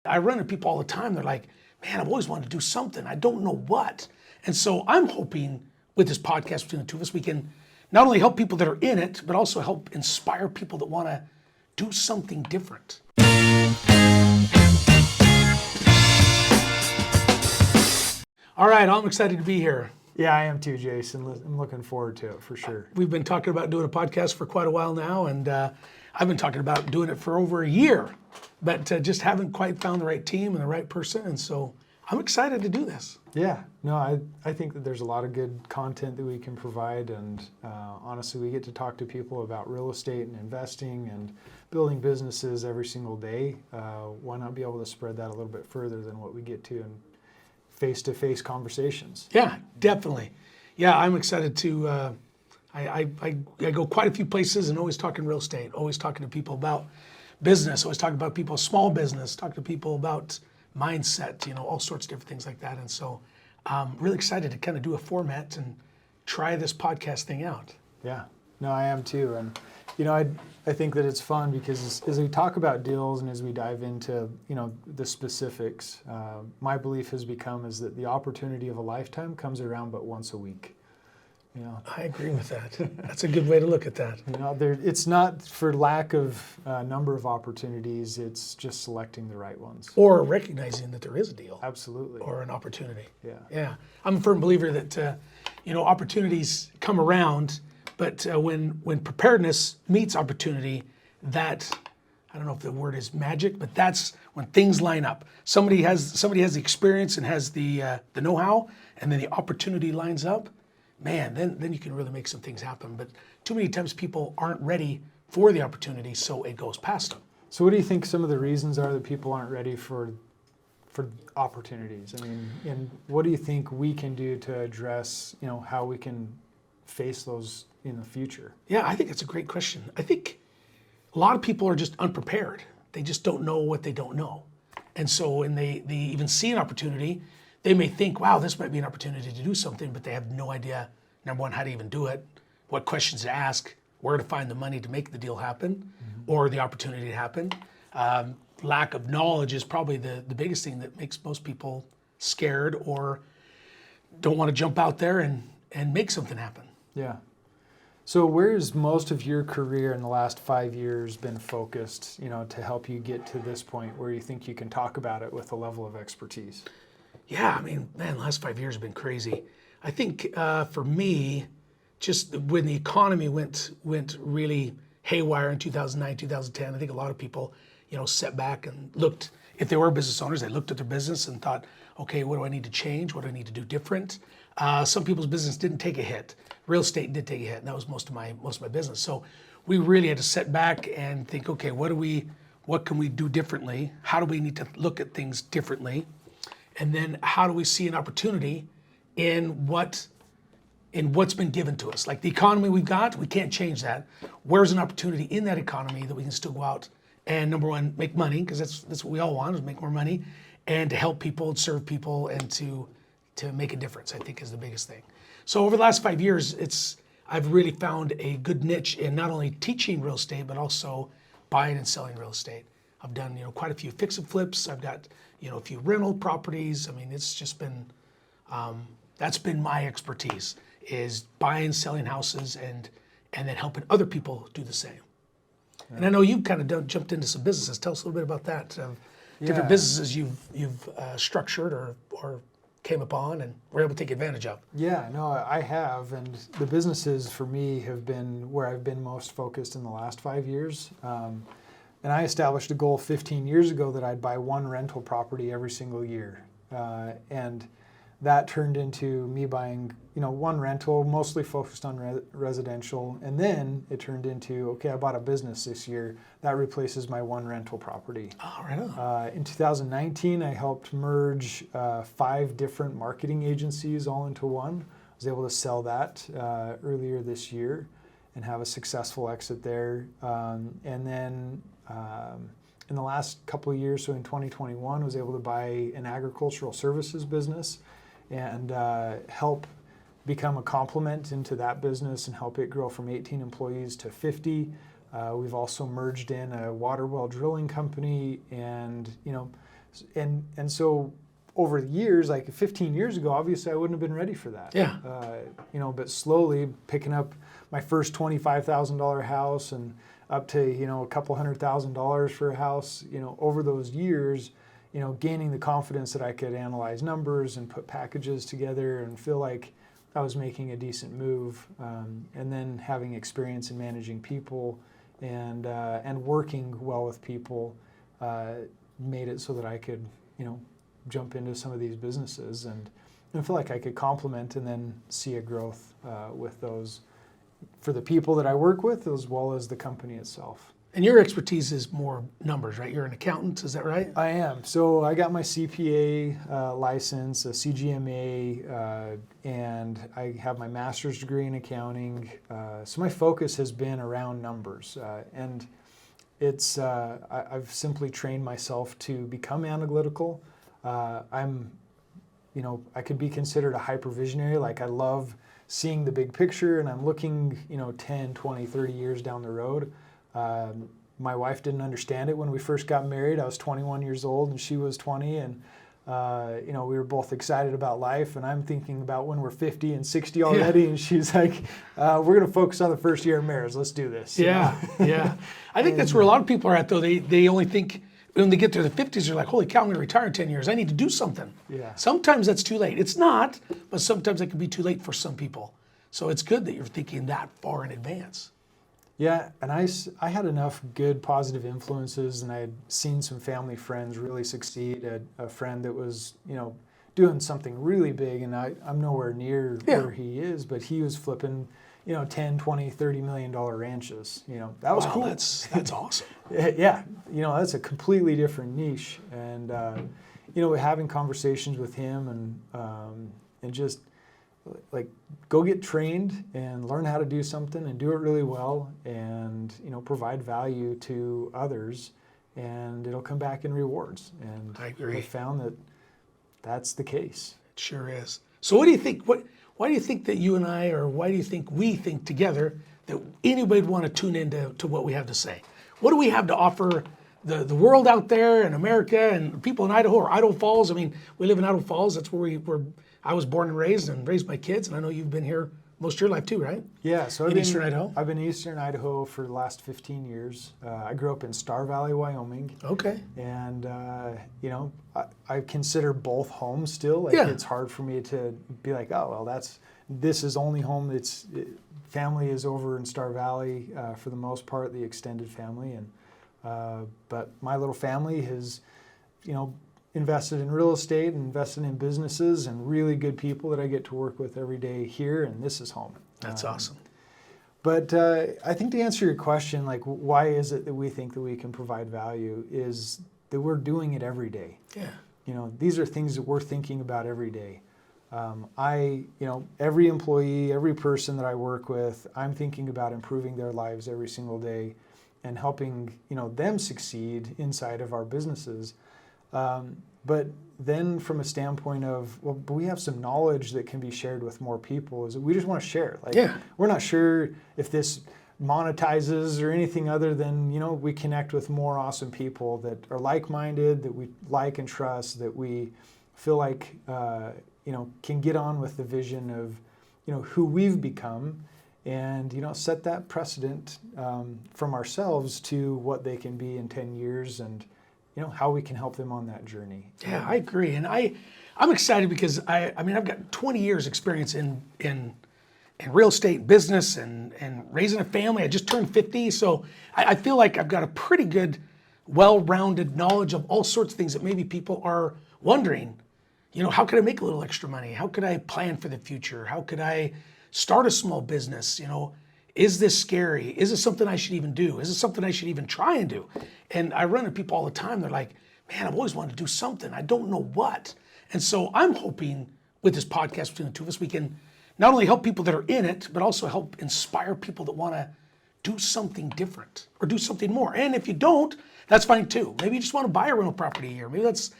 I run into people all the time. They're like, man, I've always wanted to do something. I don't know what. And so I'm hoping with this podcast between the two of us, we can not only help people that are in it, but also help inspire people that want to do something different. All right, I'm excited to be here. Yeah, I am too, Jason. I'm looking forward to it for sure. We've been talking about doing a podcast for quite a while now, and I've been talking about doing it for over a year, but just haven't quite found the right team and the right person, and so I'm excited to do this. Yeah, no, I think that there's a lot of good content that we can provide, and honestly, we get to talk to people about real estate and investing and building businesses every single day. Why not be able to spread that a little bit further than what we get to in face-to-face conversations? Yeah, definitely. Yeah, I'm excited to, I go quite a few places and always talking real estate, always talking to people about business, always talking about people, small business, talking to people about mindset, all sorts of different things like that. And so I'm really excited to kind of do a format and try this podcast thing out. Yeah, no, I am too. And, I think that it's fun because as we talk about deals and as we dive into, the specifics, my belief has become is that the opportunity of a lifetime comes around but once a week. I agree with that. That's a good way to look at that. It's not for lack of number of opportunities, it's just selecting the right ones. Or recognizing that there is a deal. Absolutely. Or an opportunity. Yeah. I'm a firm believer that, opportunities come around, but when preparedness meets opportunity, that, I don't know if the word is magic, but that's when things line up. Somebody has the experience and has the know-how, and then the opportunity lines up. Man, then you can really make some things happen. But too many times people aren't ready for the opportunity, so it goes past them. So what do you think some of the reasons are that people aren't ready for opportunities? I mean, and what do you think we can do to address, how we can face those in the future? Yeah, I think it's a great question. I think a lot of people are just unprepared. They just don't know what they don't know. And so when they even see an opportunity, they may think, wow, this might be an opportunity to do something, but they have no idea, number one, how to even do it, what questions to ask, where to find the money to make the deal happen, or the opportunity to happen. Lack of knowledge is probably the biggest thing that makes most people scared or don't want to jump out there and make something happen. Yeah. So where's most of your career in the last 5 years been focused, to help you get to this point where you think you can talk about it with a level of expertise? Yeah, I mean, man, the last 5 years have been crazy. I think for me, just when the economy went really haywire in 2009, 2010, I think a lot of people, sat back and looked, if they were business owners, they looked at their business and thought, okay, what do I need to change? What do I need to do different? Some people's business didn't take a hit. Real estate did take a hit, and that was most of my business. So we really had to sit back and think, okay, what can we do differently? How do we need to look at things differently? And then how do we see an opportunity in what's been given to us? Like the economy we've got, we can't change that. Where's an opportunity in that economy that we can still go out and, number one, make money, because that's what we all want, is make more money, and to help people, serve people, and to make a difference, I think, is the biggest thing. So over the last 5 years, I've really found a good niche in not only teaching real estate, but also buying and selling real estate. I've done, quite a few fix and flips. I've got, a few rental properties. I mean, it's just been, that's been my expertise, is buying, selling houses, and then helping other people do the same. Yeah. And I know you've kind of jumped into some businesses. Tell us a little bit about that. Different businesses you've structured or came upon and were able to take advantage of. Yeah, no, I have, and the businesses for me have been where I've been most focused in the last 5 years. And I established a goal 15 years ago that I'd buy one rental property every single year. And that turned into me buying, one rental, mostly focused on residential. And then it turned into, okay, I bought a business this year. That replaces my one rental property. Oh, right on. In 2019, I helped merge 5 different marketing agencies all into one. I was able to sell that earlier this year and have a successful exit there. And then in the last couple of years, so in 2021, I was able to buy an agricultural services business and help become a complement into that business and help it grow from 18 employees to 50. We've also merged in a water well drilling company and, And so over the years, like 15 years ago, obviously I wouldn't have been ready for that. Yeah. But slowly picking up my first $25,000 house and up to, a couple $100,000 for a house, over those years, gaining the confidence that I could analyze numbers and put packages together and feel like I was making a decent move. And then having experience in managing people and working well with people made it so that I could, jump into some of these businesses and feel like I could complement and then see a growth with those for the people that I work with as well as the company itself. And your expertise is more numbers, right? You're an accountant, is that right? I am. So I got my CPA license, a CGMA, and I have my master's degree in accounting. So my focus has been around numbers. And it's I've simply trained myself to become analytical. I could be considered a hypervisionary. Like I love seeing the big picture and I'm looking, 10, 20, 30 years down the road. My wife didn't understand it when we first got married. I was 21 years old and she was 20 and we were both excited about life and I'm thinking about when we're 50 and 60 already and she's like, we're going to focus on the first year of marriage. Let's do this. Yeah. I think that's where a lot of people are at though. They only think when they get to the 50s, they're like, holy cow, I'm going to retire in 10 years. I need to do something. Yeah. Sometimes that's too late. It's not, but sometimes it can be too late for some people. So it's good that you're thinking that far in advance. Yeah, and I had enough good positive influences and I had seen some family friends really succeed. A friend that was, doing something really big and I'm nowhere near where he is, but he was flipping, 10, 20, $30 million ranches. That was cool. That's awesome. Yeah, that's a completely different niche. And, having conversations with him and just like go get trained and learn how to do something and do it really well and, provide value to others and it'll come back in rewards. And I agree. I found that that's the case. It sure is. So what do you think, why do you think that you and I, or why do you think we think together that anybody would want to tune into what we have to say? What do we have to offer the world out there and America and people in Idaho or Idaho Falls? I mean, we live in Idaho Falls. That's where I was born and raised my kids. And I know you've been here most of your life too, right? Yeah. So Eastern Idaho? I've been in Eastern Idaho for the last 15 years. I grew up in Star Valley, Wyoming. Okay. And, I consider both home still. It's hard for me to be like, oh, well, this is only home. Family is over in Star Valley for the most part, the extended family. And but my little family has, invested in real estate and invested in businesses and really good people that I get to work with every day here, and this is home. That's awesome. But I think to answer your question, like why is it that we think that we can provide value is that we're doing it every day. Yeah. These are things that we're thinking about every day. Every employee, every person that I work with, I'm thinking about improving their lives every single day and helping, them succeed inside of our businesses. But then from a standpoint of, but we have some knowledge that can be shared with more people, is that we just want to share. We're not sure if this monetizes or anything other than, we connect with more awesome people that are like-minded, that we like and trust, that we feel like, can get on with the vision of, who we've become and, set that precedent from ourselves to what they can be in 10 years and, how we can help them on that journey. Yeah, I agree. And I'm excited because I've got 20 years experience in real estate business and raising a family. I just turned 50. So I feel like I've got a pretty good, well-rounded knowledge of all sorts of things that maybe people are wondering, how could I make a little extra money? How could I plan for the future? How could I start a small business? Is this scary? Is this something I should even do? Is this something I should even try and do? And I run into people all the time. They're like, man, I've always wanted to do something. I don't know what. And so I'm hoping with this podcast between the two of us, we can not only help people that are in it, but also help inspire people that want to do something different or do something more. And if you don't, that's fine too. Maybe you just want to buy a rental property, or maybe that's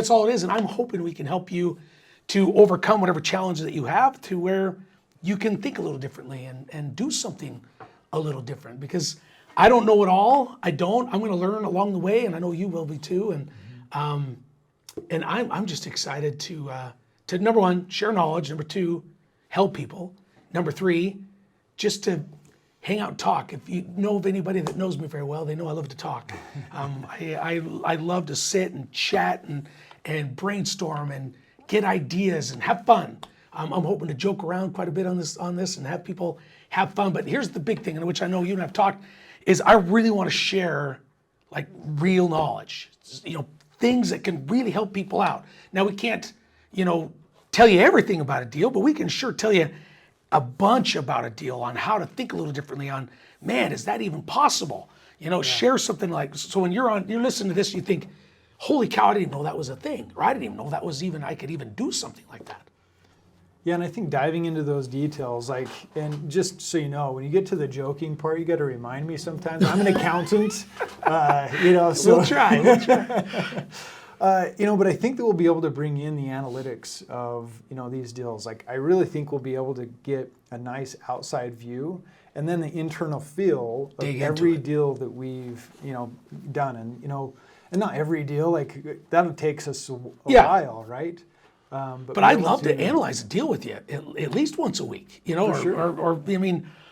all it is. And I'm hoping we can help you to overcome whatever challenge that you have to where you can think a little differently and do something a little different, because I don't know it all. I'm going to learn along the way, and I know you will be too. And And I'm just excited to number one, share knowledge. Number two, help people. Number three, just to hang out and talk. If you know of anybody that knows me very well, they know I love to talk. I love to sit and chat and brainstorm and get ideas and have fun. I'm hoping to joke around quite a bit on this and have people have fun. But here's the big thing, in which I know you and I've talked, is I really want to share like real knowledge, things that can really help people out. Now we can't, tell you everything about a deal, but we can sure tell you a bunch about a deal on how to think a little differently on, man, is that even possible? Share something like, so when you're listening to this, you think, holy cow, I didn't even know that was a thing, or I didn't even know that was I could even do something like that. Yeah, and I think diving into those details, and just so you know, when you get to the joking part, you got to remind me sometimes. I'm an accountant, so We'll try. but I think that we'll be able to bring in the analytics of these deals. I really think we'll be able to get a nice outside view, and then the internal feel of every deal that we've done, and not every deal that takes us a while, right? But I'd love to analyze a deal with you at least once a week, sure. or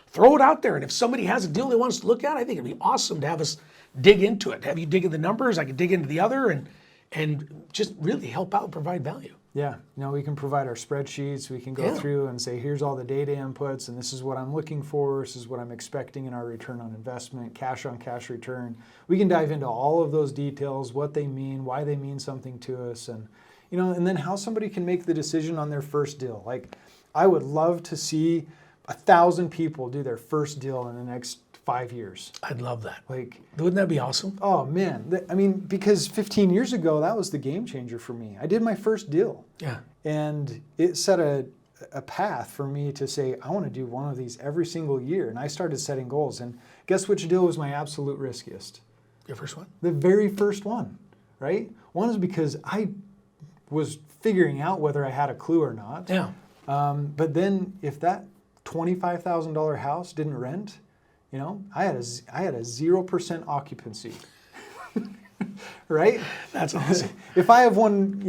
throw it out there. And if somebody has a deal they want us to look at, I think it'd be awesome to have us dig into it. Have you dig into the numbers, I could dig into the other, and just really help out and provide value. Yeah, we can provide our spreadsheets. We can go through and say, here's all the data inputs, and this is what I'm looking for. This is what I'm expecting in our return on investment, cash on cash return. We can dive into all of those details, what they mean, why they mean something to us, and then how somebody can make the decision on their first deal. I would love to see 1,000 people do their first deal in the next 5 years. I'd love that. Wouldn't that be awesome? Oh man, because 15 years ago, that was the game changer for me. I did my first deal. Yeah. And it set a path for me to say, I want to do one of these every single year. And I started setting goals. And guess which deal was my absolute riskiest? Your first one? The very first one, right? One is because I was figuring out whether I had a clue or not. Yeah. But then if that $25,000 house didn't rent, I had a 0% occupancy, right? That's awesome. If I have one,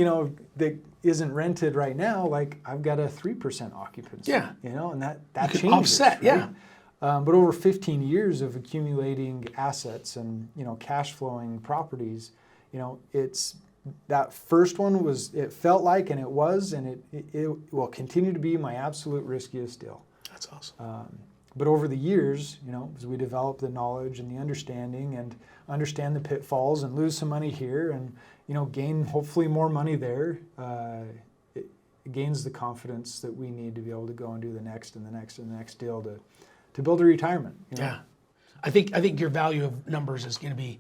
that isn't rented right now, I've got a 3% occupancy. Yeah. And that you changes. Offset, right? yeah. But over 15 years of accumulating assets and cash flowing properties, it's that first one it felt like, and it was, and it will continue to be my absolute riskiest deal. That's awesome. But over the years, as we develop the knowledge and the understanding and understand the pitfalls and lose some money here and, gain hopefully more money there, it gains the confidence that we need to be able to go and do the next and the next and the next deal to build a retirement. Yeah. I think your value of numbers is going to be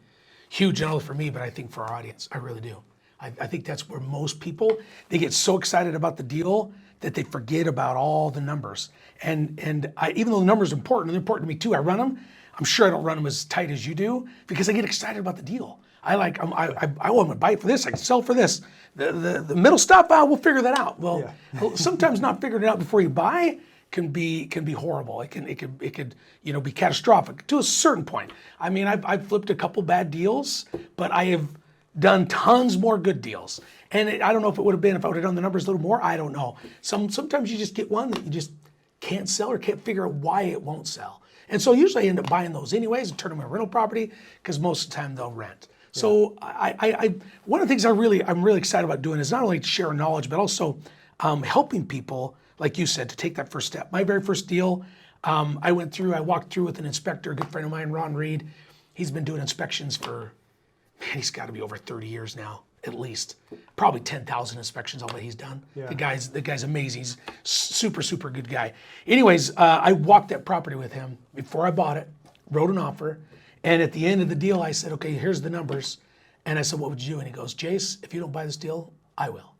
huge, not only for me, but I think for our audience. I really do. I think that's where most people, they get so excited about the deal that they forget about all the numbers. And even though the numbers are important, and they're important to me too, I run them. I'm sure I don't run them as tight as you do because I get excited about the deal. I want to buy it for this, I can sell for this. The middle stuff, we'll figure that out. Well, sometimes not figuring it out before you buy can be horrible. It could be catastrophic to a certain point. I've flipped a couple bad deals, but I have done tons more good deals. And I don't know if it would have been if I would have done the numbers a little more. I don't know. Sometimes you just get one that you just can't sell or can't figure out why it won't sell. And so usually I end up buying those anyways and turn them into a rental property because most of the time they'll rent. Yeah. So one of the things I'm really excited about doing is not only share knowledge, but also helping people, like you said, to take that first step. My very first deal, I walked through with an inspector, a good friend of mine, Ron Reed. He's been doing inspections for, he's got to be over 30 years now, at least. Probably 10,000 inspections, all that he's done. Yeah. The guy's amazing. He's super, super good guy. Anyways, I walked that property with him before I bought it, wrote an offer, and at the end of the deal, I said, okay, here's the numbers. And I said, what would you do? And he goes, Jace, if you don't buy this deal, I will.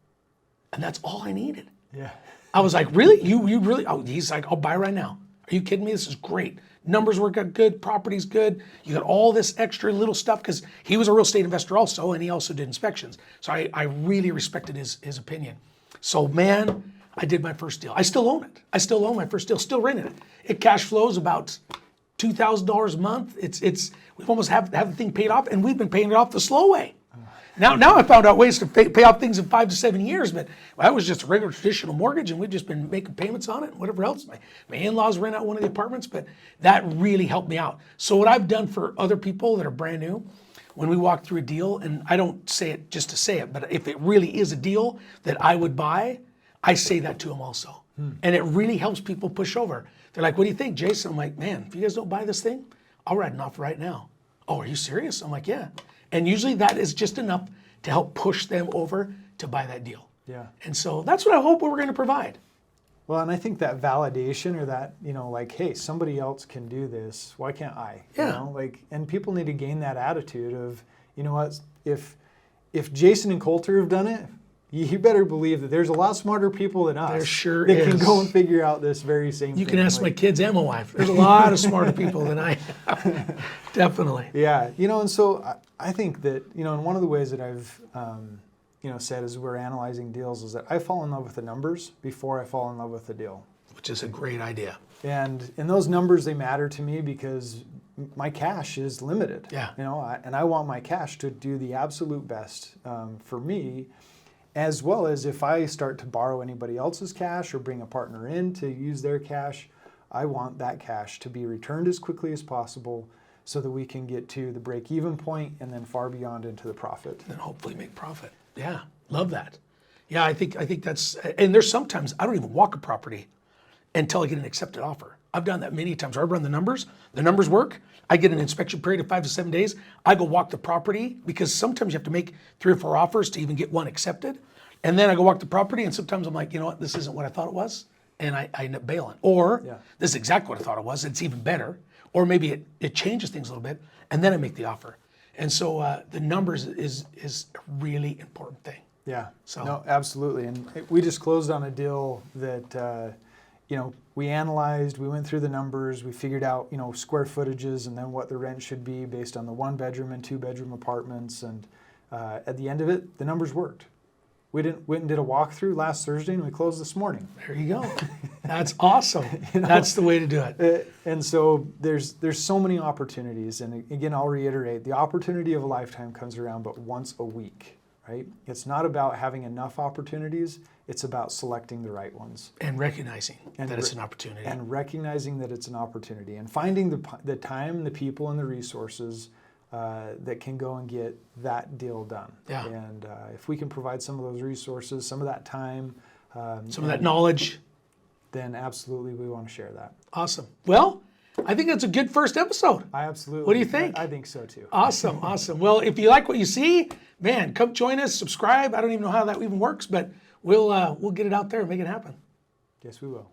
And that's all I needed. Yeah. I was like, really? You really? Oh, he's like, I'll buy right now. Are you kidding me? This is great. Numbers work out good, property's good. You got all this extra little stuff because he was a real estate investor also, and he also did inspections. So I really respected his opinion. So man, I did my first deal. I still own it. I still own my first deal, still renting it. It cash flows about $2,000 a month. We almost have the thing paid off, and we've been paying it off the slow way. Now I found out ways to pay off things in 5 to 7 years, but that was just a regular traditional mortgage, and we've just been making payments on it and whatever else. My in-laws rent out one of the apartments, but that really helped me out. So what I've done for other people that are brand new, when we walk through a deal, and I don't say it just to say it, but if it really is a deal that I would buy, I say that to them also. And it really helps people push over. They're like, what do you think, Jason? I'm like, man, if you guys don't buy this thing, I'll write an offer right now. Oh, are you serious? I'm like, yeah. And usually that is just enough to help push them over to buy that deal. Yeah. And so that's what I hope we're going to provide. Well, and I think that validation, or that, like, hey, somebody else can do this, why can't I? Yeah. And people need to gain that attitude of, you know what, if Jason and Colter have done it, you better believe that there's a lot smarter people than us There sure that is. can go and figure out this very same thing. You can ask my kids and my wife. There's a lot of smarter people than I have. Definitely. Yeah, and so I think that, and one of the ways that I've, said as we're analyzing deals is that I fall in love with the numbers before I fall in love with the deal. Which is a great idea. And those numbers, they matter to me because my cash is limited. Yeah. And I want my cash to do the absolute best for me, as well as if I start to borrow anybody else's cash or bring a partner in to use their cash, I want that cash to be returned as quickly as possible so that we can get to the break-even point and then far beyond into the profit. And hopefully make profit. Yeah, love that. Yeah, I think that's, and there's sometimes I don't even walk a property until I get an accepted offer. I've done that many times. I run the numbers work. I get an inspection period of 5 to 7 days. I go walk the property because sometimes you have to make 3 or 4 offers to even get one accepted. And then I go walk the property, and sometimes I'm like, you know what, this isn't what I thought it was. And I end up bailing. Or this is exactly what I thought it was. It's even better. Or maybe it changes things a little bit, and then I make the offer. And so the numbers is a really important thing. Yeah, So- no, absolutely. And we just closed on a deal that, we analyzed, we went through the numbers, we figured out, square footages and then what the rent should be based on the 1-bedroom and 2-bedroom apartments. And at the end of it, the numbers worked. We went and did a walkthrough last Thursday, and we closed this morning. There you go. That's awesome. That's the way to do it. And so there's so many opportunities. And again, I'll reiterate, the opportunity of a lifetime comes around but once a week, right? It's not about having enough opportunities. It's about selecting the right ones. And recognizing that it's an opportunity. And recognizing that it's an opportunity. And finding the time, the people, and the resources that can go and get that deal done. Yeah. And if we can provide some of those resources, some of that time, Some of that knowledge. then absolutely we want to share that. Awesome. Well, I think that's a good first episode. I absolutely. What do you think? I think so too. Awesome, awesome. Well, if you like what you see, man, come join us, subscribe. I don't even know how that even works, but we'll get it out there and make it happen. Yes, we will.